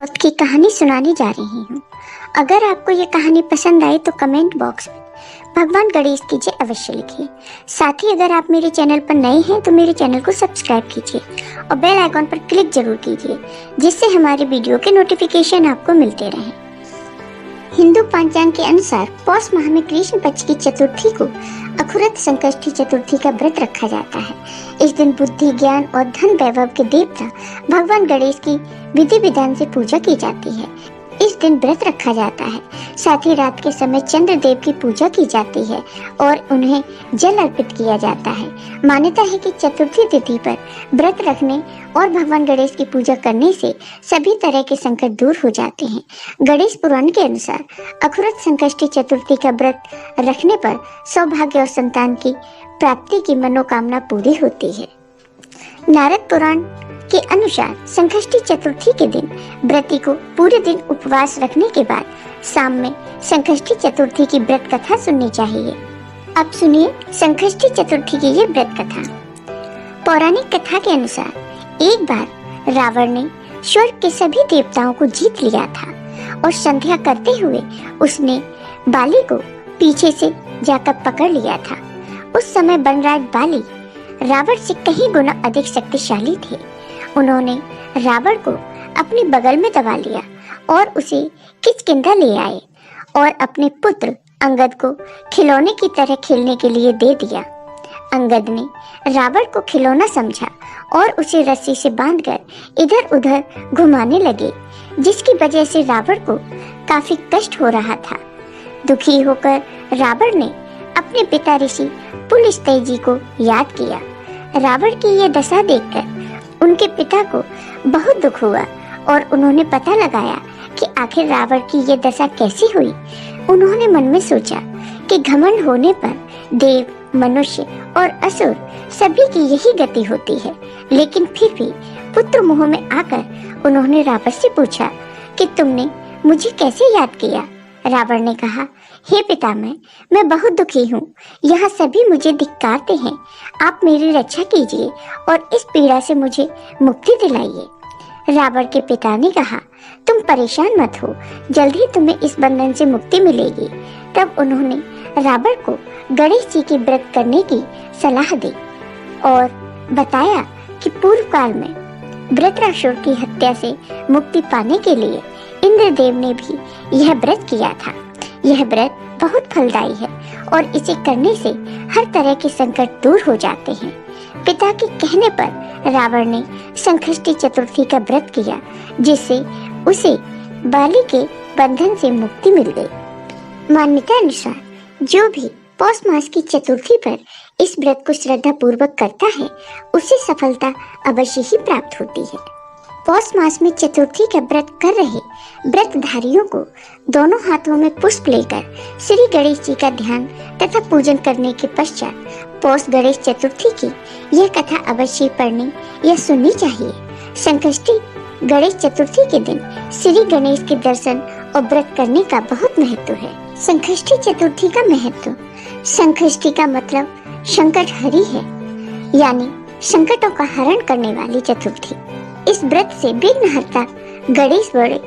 वक्त की कहानी सुनाने जा रही हूँ। अगर आपको ये कहानी पसंद आए तो कमेंट बॉक्स में भगवान गणेश की जय अवश्य लिखिए। साथ ही अगर आप मेरे चैनल पर नए हैं तो मेरे चैनल को सब्सक्राइब कीजिए और बेल आइकॉन पर क्लिक जरूर कीजिए, जिससे हमारे वीडियो के नोटिफिकेशन आपको मिलते रहें। हिंदू पंचांग के अनुसार पौष माह में कृष्ण पक्ष की चतुर्थी को अखुरत संकष्टी चतुर्थी का व्रत रखा जाता है। इस दिन बुद्धि, ज्ञान और धन वैभव के देवता भगवान गणेश की विधि विधान से पूजा की जाती है। इस दिन व्रत रखा जाता है। साथ ही रात के समय चंद्र देव की पूजा की जाती है और उन्हें जल अर्पित किया जाता है। मान्यता है कि चतुर्थी तिथि पर व्रत रखने और भगवान गणेश की पूजा करने से सभी तरह के संकट दूर हो जाते हैं। गणेश पुराण के अनुसार अखुरत संकष्टी चतुर्थी का व्रत रखने पर सौभाग्य और संतान की प्राप्ति की मनोकामना पूरी होती है। नारद पुराण के अनुसार संकष्टी चतुर्थी के दिन व्रती को पूरे दिन उपवास रखने के बाद शाम में संकष्टी चतुर्थी की व्रत कथा सुननी चाहिए। अब सुनिए संकष्टी चतुर्थी की ये व्रत कथा। पौराणिक कथा के अनुसार एक बार रावण ने स्वर्ग के सभी देवताओं को जीत लिया था और संध्या करते हुए उसने बाली को पीछे से जाकर पकड़ लिया था। उस समय बनराज बाली रावण से कहीं गुना अधिक शक्तिशाली थे। उन्होंने रावण को अपने बगल में दबा लिया और उसे किष्किंधा ले आए और अपने पुत्र अंगद को खिलौने की तरह खेलने के लिए दे दिया। अंगद ने रावण को खिलौना समझा और उसे रस्सी से बांधकर इधर उधर घुमाने लगे, जिसकी वजह से रावण को काफी कष्ट हो रहा था। दुखी होकर रावण ने अपने पिता ऋषि पुलस्त्य जी को याद किया। रावण की यह दशा देखकर उनके पिता को बहुत दुख हुआ और उन्होंने पता लगाया कि आखिर रावण की ये दशा कैसी हुई। उन्होंने मन में सोचा कि घमंड होने पर देव, मनुष्य और असुर सभी की यही गति होती है, लेकिन फिर भी पुत्र मोह में आकर उन्होंने रावण से पूछा कि तुमने मुझे कैसे याद किया। रावण ने कहा, हे पितामह, मैं बहुत दुखी हूँ। यहाँ सभी मुझे धिक्कारते हैं। आप मेरी रक्षा कीजिए और इस पीड़ा से मुझे मुक्ति दिलाइए। रावण के पिता ने कहा, तुम परेशान मत हो, जल्द ही तुम्हें इस बंधन से मुक्ति मिलेगी। तब उन्होंने रावण को गणेश जी की व्रत करने की सलाह दी और बताया कि पूर्व काल में वृत्रासुर की हत्या से मुक्ति पाने के लिए इंद्रदेव ने भी यह व्रत किया था। यह व्रत बहुत फलदायी है और इसे करने से हर तरह के संकट दूर हो जाते हैं। पिता के कहने पर रावण ने संकष्टी चतुर्थी का व्रत किया, जिससे उसे बाली के बंधन से मुक्ति मिल गई। मान्यता अनुसार जो भी पौष मास की चतुर्थी पर इस व्रत को श्रद्धा पूर्वक करता है, उसे सफलता अवश्य ही प्राप्त होती है। पौष मास में चतुर्थी का व्रत कर रहे व्रतधारियों को दोनों हाथों में पुष्प लेकर श्री गणेश जी का ध्यान तथा पूजन करने के पश्चात पौष गणेश चतुर्थी की यह कथा अवश्य पढ़नी या सुननी चाहिए। संकष्टी गणेश चतुर्थी के दिन श्री गणेश के दर्शन और व्रत करने का बहुत महत्व है। संकष्टी चतुर्थी का महत्व। संकष्टी का मतलब संकट हरी है, यानी संकटों का हरण करने वाली चतुर्थी। इस व्रत से विघ्नहर्ता गणेश बड़े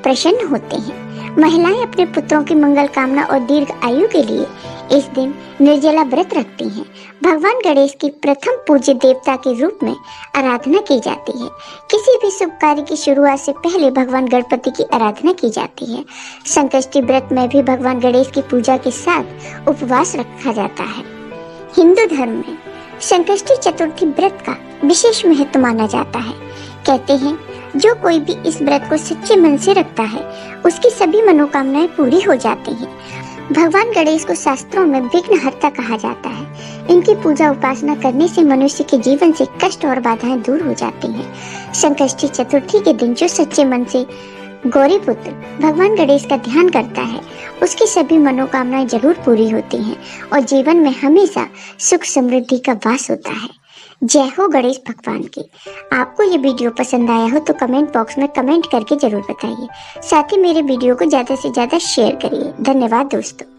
प्रसन्न होते हैं। महिलाएं अपने पुत्रों की मंगल कामना और दीर्घ आयु के लिए इस दिन निर्जला व्रत रखती हैं। भगवान गणेश की प्रथम पूज्य देवता के रूप में आराधना की जाती है। किसी भी शुभ कार्य की शुरुआत से पहले भगवान गणपति की आराधना की जाती है। संकष्टी व्रत में भी भगवान गणेश की पूजा के साथ उपवास रखा जाता है। हिंदू धर्म में संकष्टी चतुर्थी व्रत का विशेष महत्व माना जाता है। कहते हैं, जो कोई भी इस व्रत को सच्चे मन से रखता है, उसकी सभी मनोकामनाएं पूरी हो जाती हैं। भगवान गणेश को शास्त्रों में विघ्नहर्ता कहा जाता है। इनकी पूजा उपासना करने से मनुष्य के जीवन से कष्ट और बाधाएं दूर हो जाती हैं। संकष्टी चतुर्थी के दिन जो सच्चे मन से गौरी पुत्र भगवान गणेश का ध्यान करता है, उसकी सभी मनोकामनाएं जरूर पूरी होती हैं और जीवन में हमेशा सुख समृद्धि का वास होता है। जय हो गणेश भगवान की। आपको ये वीडियो पसंद आया हो तो कमेंट बॉक्स में कमेंट करके जरूर बताइए। साथ ही मेरे वीडियो को ज्यादा से ज्यादा शेयर करिए। धन्यवाद दोस्तों।